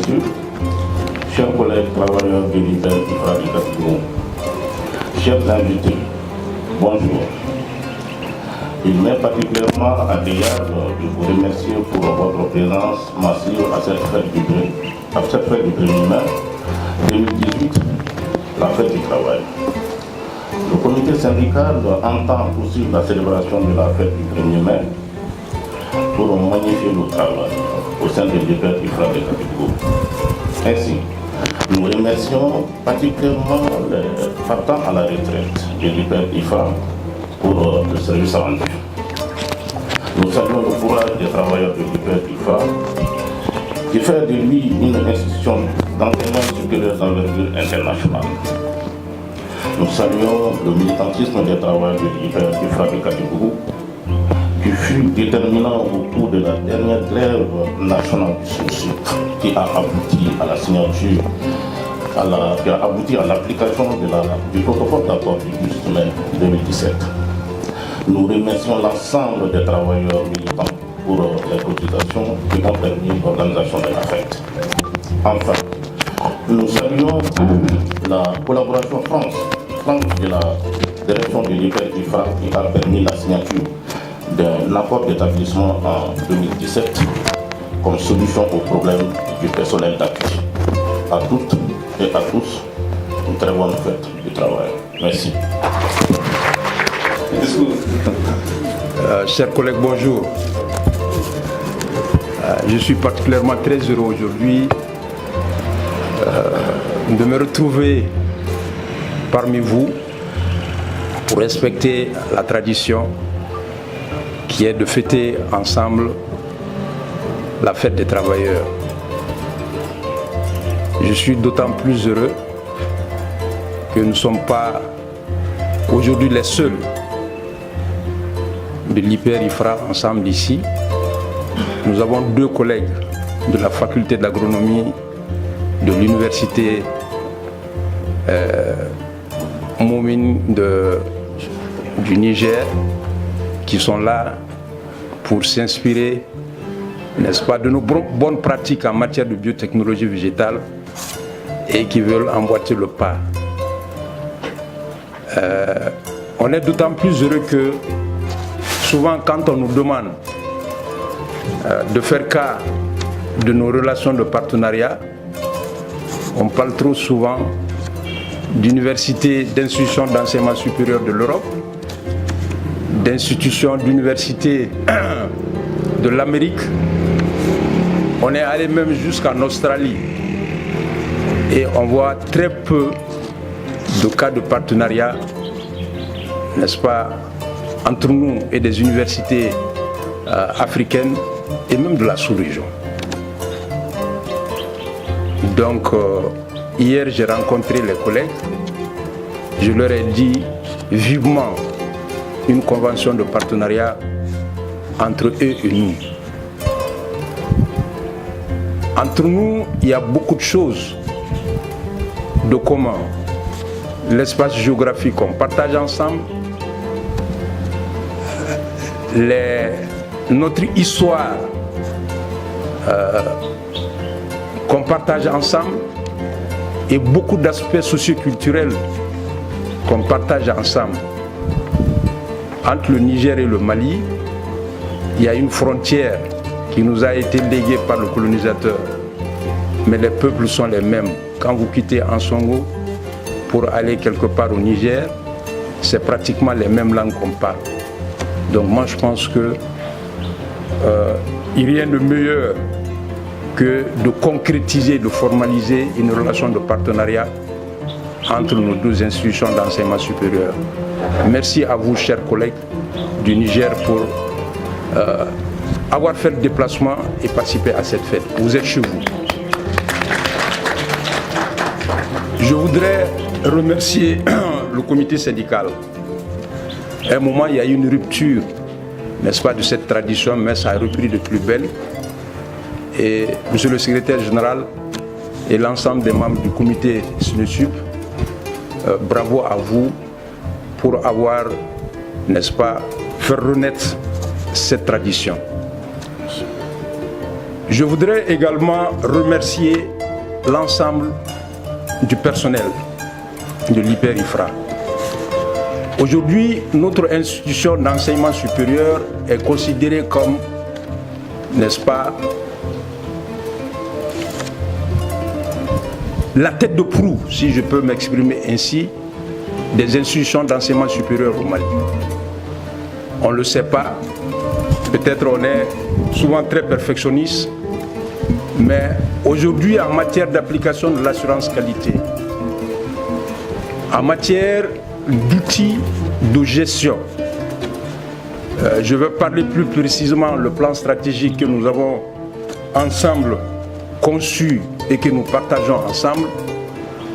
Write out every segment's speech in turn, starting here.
Messieurs, chers collègues travailleurs de l'IPER IFRA du Cameroun, chers invités, bonjour. Il m'est particulièrement agréable de vous remercier pour votre présence massive à cette fête du 1er mai 2018, la fête du travail. Le comité syndical entend poursuivre la célébration de la fête du 1er mai pour magnifier le travail au sein de l'IPER IFRA de Cameroun. Ainsi, nous remercions particulièrement les partants à la retraite de l'IPER IFRA pour le service rendu. Nous saluons le courage des travailleurs de l'IPER IFRA qui fait de lui une institution d'enseignement supérieur d'envergure internationale. Nous saluons le militantisme des travailleurs de l'IPER IFRA de Cameroun qui fut déterminant au cours de la dernière grève nationale du sucre qui a abouti à la signature, qui a abouti à l'application du protocole d'accord du 12 mai 2017. Nous remercions l'ensemble des travailleurs militants pour les cotisations qui ont permis l'organisation de la fête. Enfin, nous saluons la collaboration franche de la direction de l'IPER IFRA qui a permis la signature d'un accord d'établissement en 2017 comme solution au problème du personnel d'appui. À toutes et à tous, une très bonne fête du travail. Merci. Chers collègues, bonjour. Je suis particulièrement très heureux aujourd'hui de me retrouver parmi vous pour respecter la tradition qui est de fêter ensemble la fête des travailleurs. Je suis d'autant plus heureux que nous ne sommes pas aujourd'hui les seuls de l'IPER IFRA ensemble ici. Nous avons deux collègues de la faculté d'agronomie de l'université Moumine du Niger qui sont là pour s'inspirer, n'est-ce pas, de nos bonnes pratiques en matière de biotechnologie végétale et qui veulent emboîter le pas. On est d'autant plus heureux que souvent quand on nous demande de faire cas de nos relations de partenariat, on parle trop souvent d'universités, d'institutions d'enseignement supérieur de l'Europe, d'institutions d'universités de l'Amérique. On est allé même jusqu'en Australie et on voit très peu de cas de partenariat, n'est-ce pas, entre nous et des universités africaines et même de la sous-région. Donc, hier, j'ai rencontré les collègues. Je leur ai dit vivement une convention de partenariat entre eux et nous. Entre nous, il y a beaucoup de choses de commun. L'espace géographique qu'on partage ensemble, notre histoire qu'on partage ensemble et beaucoup d'aspects socioculturels qu'on partage ensemble. Entre le Niger et le Mali, il y a une frontière qui nous a été léguée par le colonisateur. Mais les peuples sont les mêmes. Quand vous quittez Ansongo pour aller quelque part au Niger, c'est pratiquement les mêmes langues qu'on parle. Donc moi je pense que il n'y a rien de meilleur que de concrétiser, de formaliser une relation de partenariat entre nos deux institutions d'enseignement supérieur. Merci à vous, chers collègues du Niger, pour avoir fait le déplacement et participer à cette fête. Vous êtes chez vous. Je voudrais remercier le comité syndical. À un moment, il y a eu une rupture, n'est-ce pas, de cette tradition, mais ça a repris de plus belle. Et monsieur le secrétaire général et l'ensemble des membres du comité SNESUP, bravo à vous pour avoir, n'est-ce pas, fait renaître cette tradition. Je voudrais également remercier l'ensemble du personnel de l'IPER-IFRA. Aujourd'hui, notre institution d'enseignement supérieur est considérée comme, n'est-ce pas, la tête de proue, si je peux m'exprimer ainsi, des institutions d'enseignement supérieur au Mali. On ne le sait pas, peut-être on est souvent très perfectionniste, mais aujourd'hui en matière d'application de l'assurance qualité, en matière d'outils de gestion, je veux parler plus précisément le plan stratégique que nous avons ensemble conçu et que nous partageons ensemble.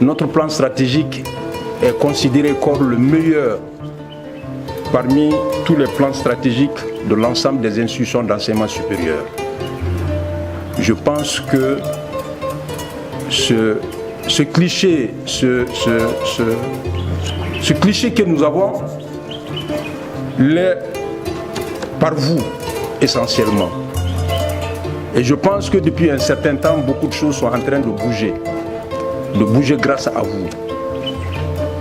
Notre plan stratégique est considéré comme le meilleur parmi tous les plans stratégiques de l'ensemble des institutions d'enseignement supérieur. Je pense que ce cliché que nous avons l'est par vous essentiellement. Et je pense que depuis un certain temps, beaucoup de choses sont en train de bouger grâce à vous.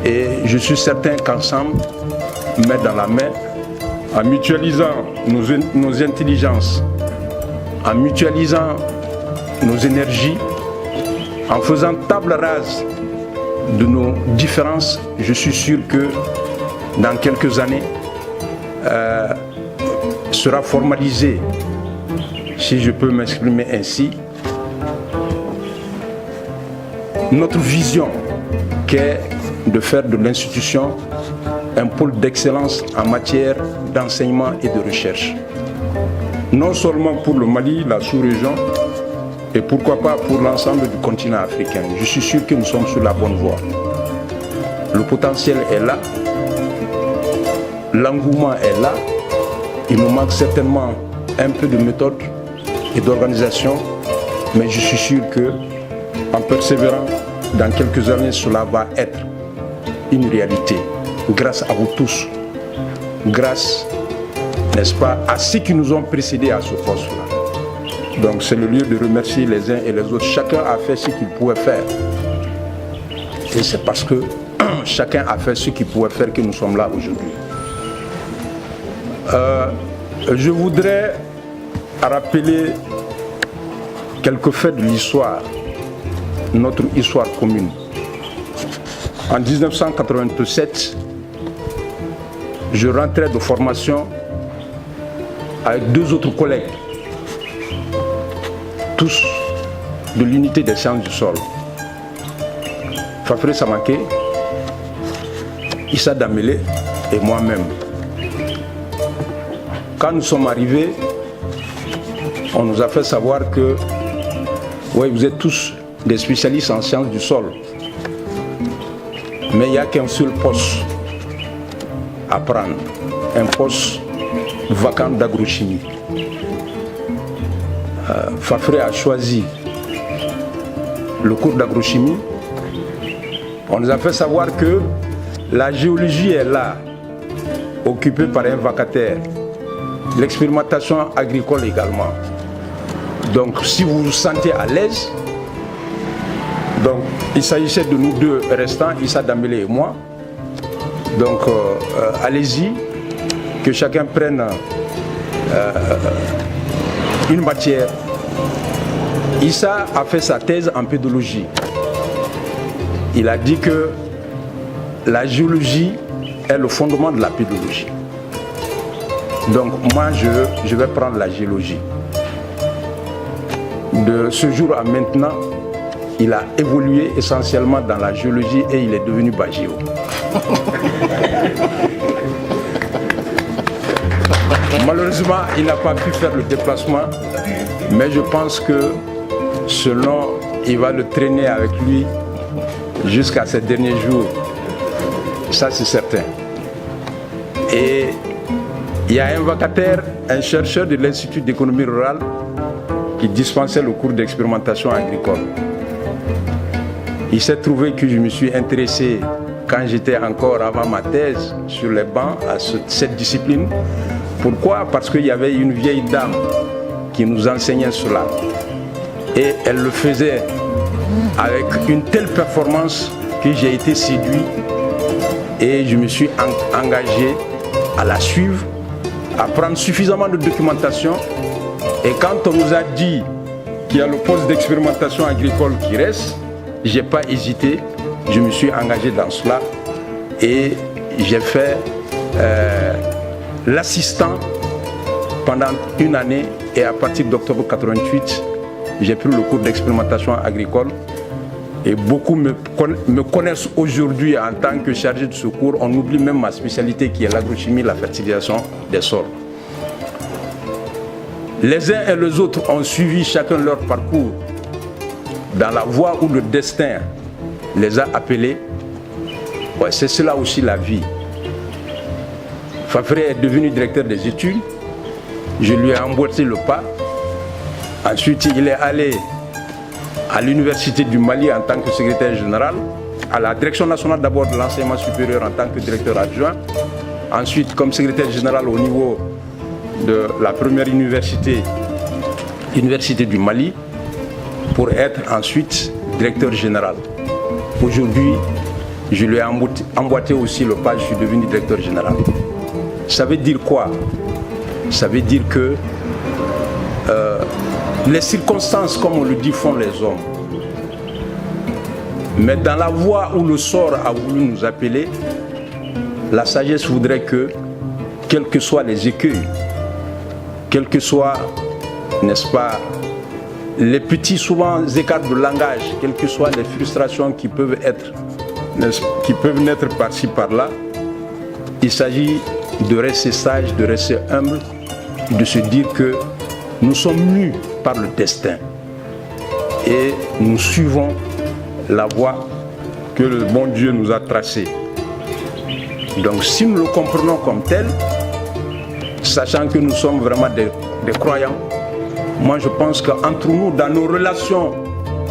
Et je suis certain qu'ensemble, main dans la main, en mutualisant nos intelligences, en mutualisant nos énergies, en faisant table rase de nos différences, je suis sûr que dans quelques années, sera formalisé, si je peux m'exprimer ainsi, notre vision qui est de faire de l'institution un pôle d'excellence en matière d'enseignement et de recherche. Non seulement pour le Mali, la sous-région, et pourquoi pas pour l'ensemble du continent africain. Je suis sûr que nous sommes sur la bonne voie. Le potentiel est là, l'engouement est là, il nous manque certainement un peu de méthode et d'organisation, mais je suis sûr que en persévérant, dans quelques années, cela va être une réalité, grâce à vous tous, grâce, n'est-ce pas, à ceux qui nous ont précédés à ce poste-là. Donc c'est le lieu de remercier les uns et les autres. Chacun a fait ce qu'il pouvait faire. Et c'est parce que chacun a fait ce qu'il pouvait faire que nous sommes là aujourd'hui. Je voudrais rappeler quelques faits de l'histoire, notre histoire commune. En 1987, je rentrais de formation avec deux autres collègues, tous de l'unité des sciences du sol. Fafré Samaké, Issa Damele et moi-même. Quand nous sommes arrivés, on nous a fait savoir que ouais, vous êtes tous des spécialistes en sciences du sol. Mais il n'y a qu'un seul poste à prendre, un poste vacant d'agrochimie. Fafré a choisi le cours d'agrochimie. On nous a fait savoir que la géologie est là, occupée par un vacataire. L'expérimentation agricole également. Donc si vous vous sentez à l'aise, donc il s'agissait de nous deux restants, Issa Damele et moi. Donc allez-y, que chacun prenne une matière. Issa a fait sa thèse en pédologie. Il a dit que la géologie est le fondement de la pédologie. Donc moi je vais prendre la géologie. De ce jour à maintenant, il a évolué essentiellement dans la géologie et il est devenu Bagéo. Malheureusement, il n'a pas pu faire le déplacement, mais je pense que ce nom, il va le traîner avec lui jusqu'à ses derniers jours. Ça, c'est certain. Et il y a un vacataire, un chercheur de l'Institut d'économie rurale qui dispensait le cours d'expérimentation agricole. Il s'est trouvé que je me suis intéressé, quand j'étais encore avant ma thèse, sur les bancs à cette discipline. Pourquoi? Parce qu'il y avait une vieille dame qui nous enseignait cela. Et elle le faisait avec une telle performance que j'ai été séduit et je me suis engagé à la suivre, à prendre suffisamment de documentation. Et quand on nous a dit qu'il y a le poste d'expérimentation agricole qui reste, je n'ai pas hésité, je me suis engagé dans cela et j'ai fait l'assistant pendant une année et à partir d'octobre 88, j'ai pris le cours d'expérimentation agricole et beaucoup me connaissent aujourd'hui en tant que chargé de ce cours. On oublie même ma spécialité qui est l'agrochimie, la fertilisation des sols. Les uns et les autres ont suivi chacun leur parcours dans la voie où le destin les a appelés. Ouais, c'est cela aussi la vie. Fafré est devenu directeur des études. Je lui ai emboîté le pas. Ensuite, il est allé à l'Université du Mali en tant que secrétaire général, à la direction nationale d'abord de l'enseignement supérieur en tant que directeur adjoint. Ensuite, comme secrétaire général au niveau de la première université du Mali, pour être ensuite directeur général. Aujourd'hui, je lui ai emboîté aussi le pas, je suis devenu directeur général. Ça veut dire quoi? Ça veut dire que les circonstances, comme on le dit, font les hommes. Mais dans la voie où le sort a voulu nous appeler, la sagesse voudrait que, quels que soient les écueils, quels que soient, n'est-ce pas, les petits souvent écarts de langage, quelles que soient les frustrations qui peuvent naître par-ci par-là, il s'agit de rester sage, de rester humble, de se dire que nous sommes mus par le destin et nous suivons la voie que le bon Dieu nous a tracée. Donc si nous le comprenons comme tel, sachant que nous sommes vraiment des croyants, moi je pense qu'entre nous, dans nos relations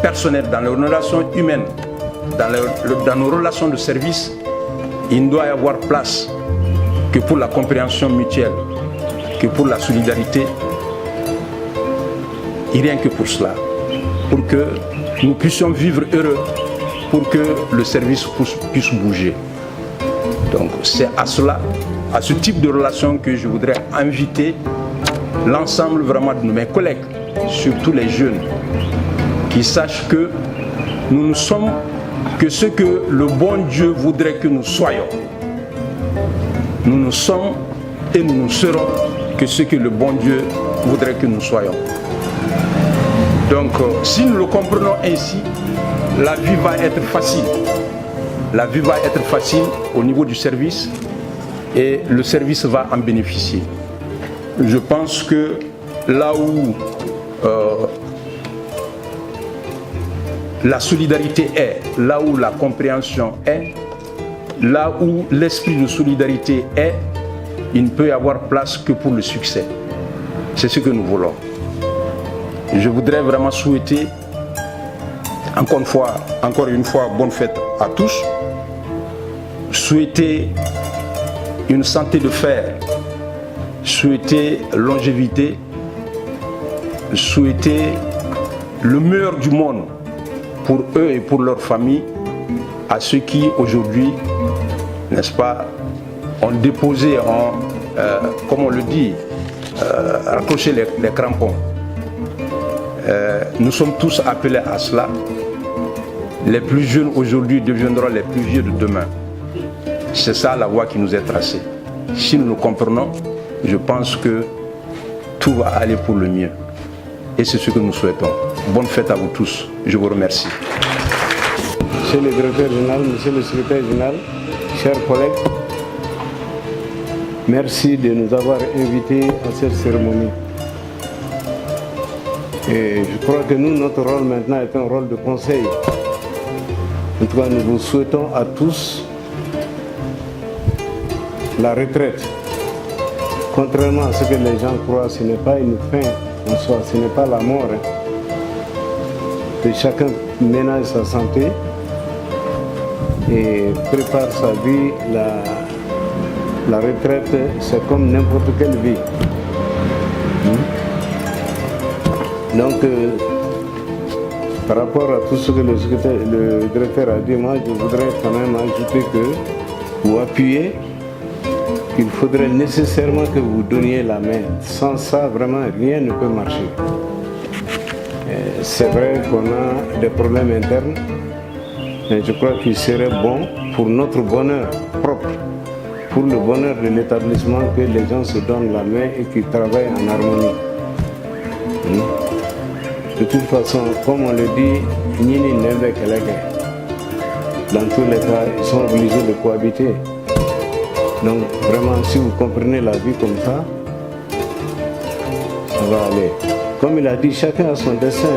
personnelles, dans nos relations humaines, dans nos relations de service, il ne doit y avoir place que pour la compréhension mutuelle, que pour la solidarité, et rien que pour cela, pour que nous puissions vivre heureux, pour que le service puisse bouger. Donc c'est à cela, à ce type de relation que je voudrais inviter l'ensemble vraiment de mes collègues, surtout les jeunes, qui sachent que nous ne sommes que ce que le bon Dieu voudrait que nous soyons. Nous ne sommes et nous ne serons que ce que le bon Dieu voudrait que nous soyons. Donc si nous le comprenons ainsi, la vie va être facile. La vie va être facile au niveau du service et le service va en bénéficier. Je pense que là où la solidarité est, là où la compréhension est, là où l'esprit de solidarité est, il ne peut y avoir place que pour le succès. C'est ce que nous voulons. Je voudrais vraiment souhaiter, encore une fois, bonne fête à tous. Souhaiter une santé de fer, souhaiter longévité, souhaiter le meilleur du monde pour eux et pour leur famille, à ceux qui aujourd'hui, n'est-ce pas, ont déposé, comme on le dit, raccroché les crampons. Nous sommes tous appelés à cela. Les plus jeunes aujourd'hui deviendront les plus vieux de demain. C'est ça la voie qui nous est tracée. Si nous le comprenons, je pense que tout va aller pour le mieux. Et c'est ce que nous souhaitons. Bonne fête à vous tous. Je vous remercie. Monsieur le directeur général, monsieur le secrétaire général, chers collègues, merci de nous avoir invités à cette cérémonie. Et je crois que nous, notre rôle maintenant est un rôle de conseil. En tout cas, nous vous souhaitons à tous la retraite. Contrairement à ce que les gens croient, ce n'est pas une fin en soi, ce n'est pas la mort. Que chacun ménage sa santé et prépare sa vie. La retraite, c'est comme n'importe quelle vie. Donc, par rapport à tout ce que le directeur a dit, moi je voudrais quand même ajouter que, ou appuyer, qu'il faudrait nécessairement que vous donniez la main. Sans ça, vraiment, rien ne peut marcher. C'est vrai qu'on a des problèmes internes, mais je crois qu'il serait bon pour notre bonheur propre, pour le bonheur de l'établissement, que les gens se donnent la main et qu'ils travaillent en harmonie. De toute façon, comme on le dit, Nini Nembe Keleke. Dans tous les cas, ils sont obligés de cohabiter. Donc vraiment, si vous comprenez la vie comme ça va aller. Comme il a dit, chacun a son destin.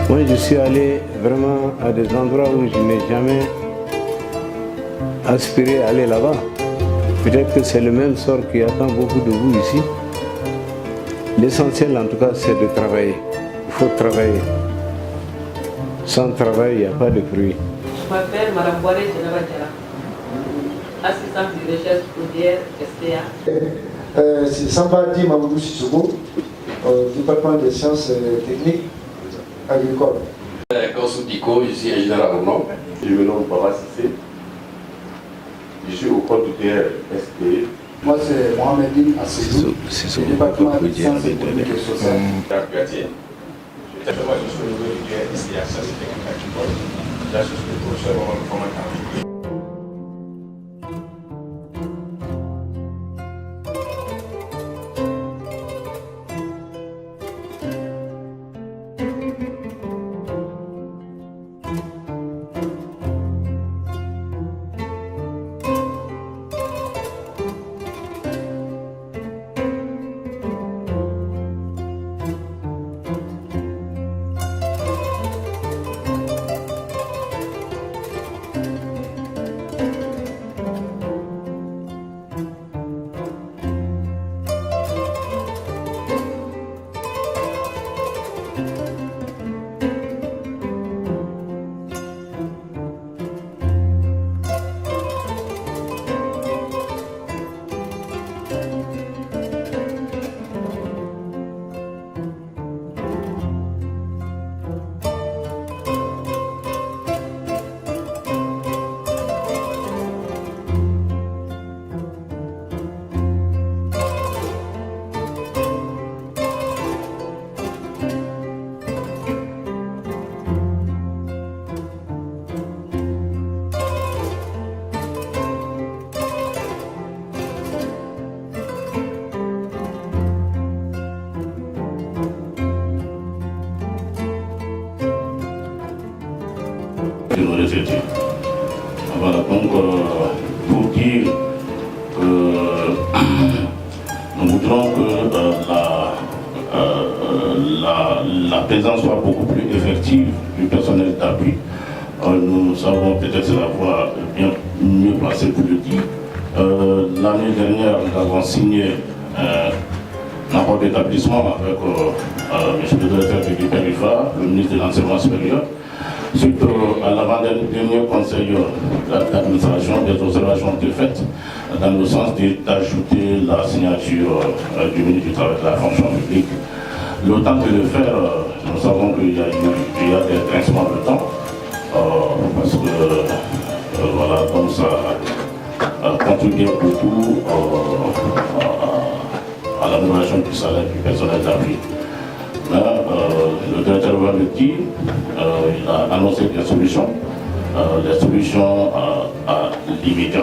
Moi, je suis allé vraiment à des endroits où je n'ai jamais aspiré à aller là-bas. Peut-être que c'est le même sort qui attend beaucoup de vous ici. L'essentiel, en tout cas, c'est de travailler. Il faut travailler. Sans travail, il n'y a pas de fruit. Je m'appelle Mme Boire Geneva, assistante de recherche produire SPA. C'est Sambadi Mamoudou Sissoko, département des sciences techniques agricoles. Gossou Diko, je suis ingénieur agronome. Je me nomme Baba Sissé. Je suis au code de SPA. Moi, c'est Mohamedine Assedou, du département des sciences économiques et sociales. Je suis au niveau du SPA, sciences techniques agricoles. Je suis le professeur Mohamed. Voilà, donc pour dire que nous voudrons que la présence soit beaucoup plus effective du personnel d'appui. Nous savons peut-être la voie bien mieux placée pour le dire. L'année dernière, nous avons signé un accord d'établissement avec M. le directeur du PERIFA, le ministre de l'Enseignement supérieur. Suite à l'avant-dernier conseil d'administration, des observations ont été faites dans le sens d'ajouter la signature du ministre du Travail et de la fonction publique. Le temps de le faire, nous savons qu'il y a des grincements de temps, parce que voilà, donc ça contribue beaucoup à l'amélioration du salaire du personnel d'appui. Mais le directeur va le dire, il a annoncé des solutions à l'immédiat,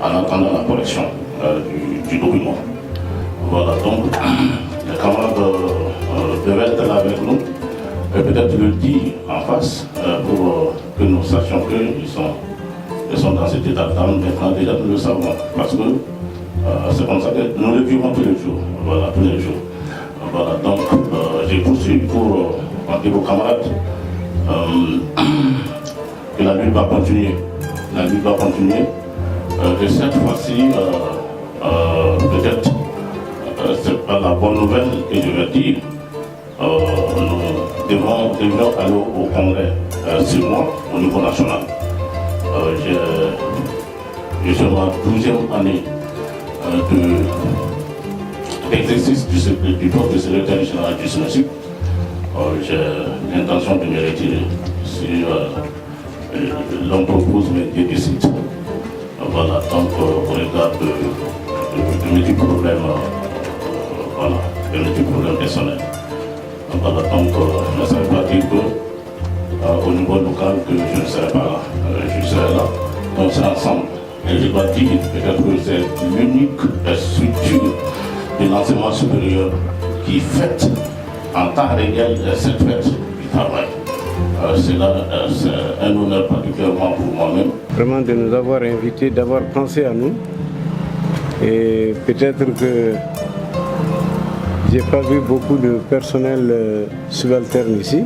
en attendant la correction du document. Voilà, donc les camarades devaient être là avec nous, et peut-être le dire en face pour que nous sachions qu'ils sont dans cet état d'âme. Maintenant, déjà nous le savons, parce que c'est comme ça que nous le vivons tous les jours. Voilà, tous les jours. Voilà, donc j'ai poursuivi pour dire aux camarades que la lutte va continuer. La lutte va continuer. Et cette fois-ci, peut-être, c'est pas la bonne nouvelle que je vais dire. Nous devions aller au Congrès 6 mois au niveau national. Je suis ma 12e année d'exercice du poste de secrétaire général du SNESUP. j'ai l'intention de me retirer si l'on propose mes décides. Voilà, donc au regard de mes problèmes, voilà, de mes problèmes personnels. Voilà, donc ça ne veut pas dire qu'au niveau local que je ne serai pas là. Je serai là, on sera ensemble. Et je dois dire peut-être que c'est l'unique structure de l'enseignement supérieur qui fête en temps réel cette fête du travail. C'est un honneur particulièrement pour moi-même. Vraiment de nous avoir invités, d'avoir pensé à nous. Et peut-être que j'ai pas vu beaucoup de personnel subalterne ici.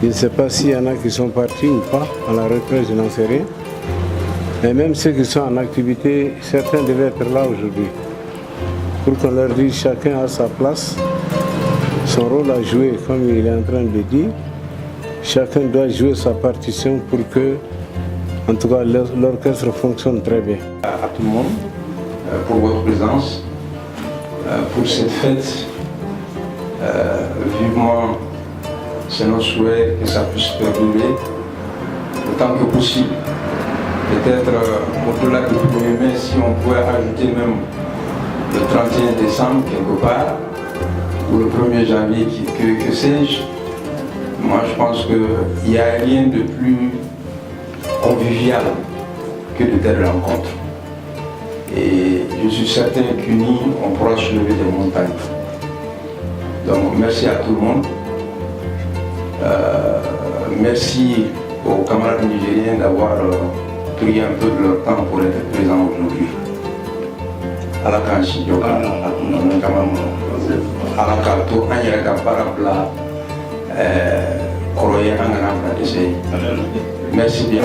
Je ne sais pas s'il y en a qui sont partis ou pas à la retraite, je n'en sais rien. Mais même ceux qui sont en activité, certains devaient être là aujourd'hui. Pour qu'on leur dise chacun a sa place, son rôle à jouer, comme il est en train de dire. Chacun doit jouer sa partition pour que, en tout cas, l'orchestre fonctionne très bien. À tout le monde pour votre présence, pour cette fête. Vivement, c'est notre souhait que ça puisse perdurer autant que possible. Peut-être au-delà du 1er mai, si on pouvait ajouter même le 31 décembre quelque part, ou le 1er janvier, que sais-je. Moi je pense qu'il n'y a rien de plus convivial que de telles rencontres. Et je suis certain qu'unis, on pourra soulever des montagnes. Donc merci à tout le monde. Merci aux camarades nigériens d'avoir pris un peu de leur temps pour être présents aujourd'hui. À la Kanchi, à la Kato, à la Parabla, Koroye, à la Merci bien.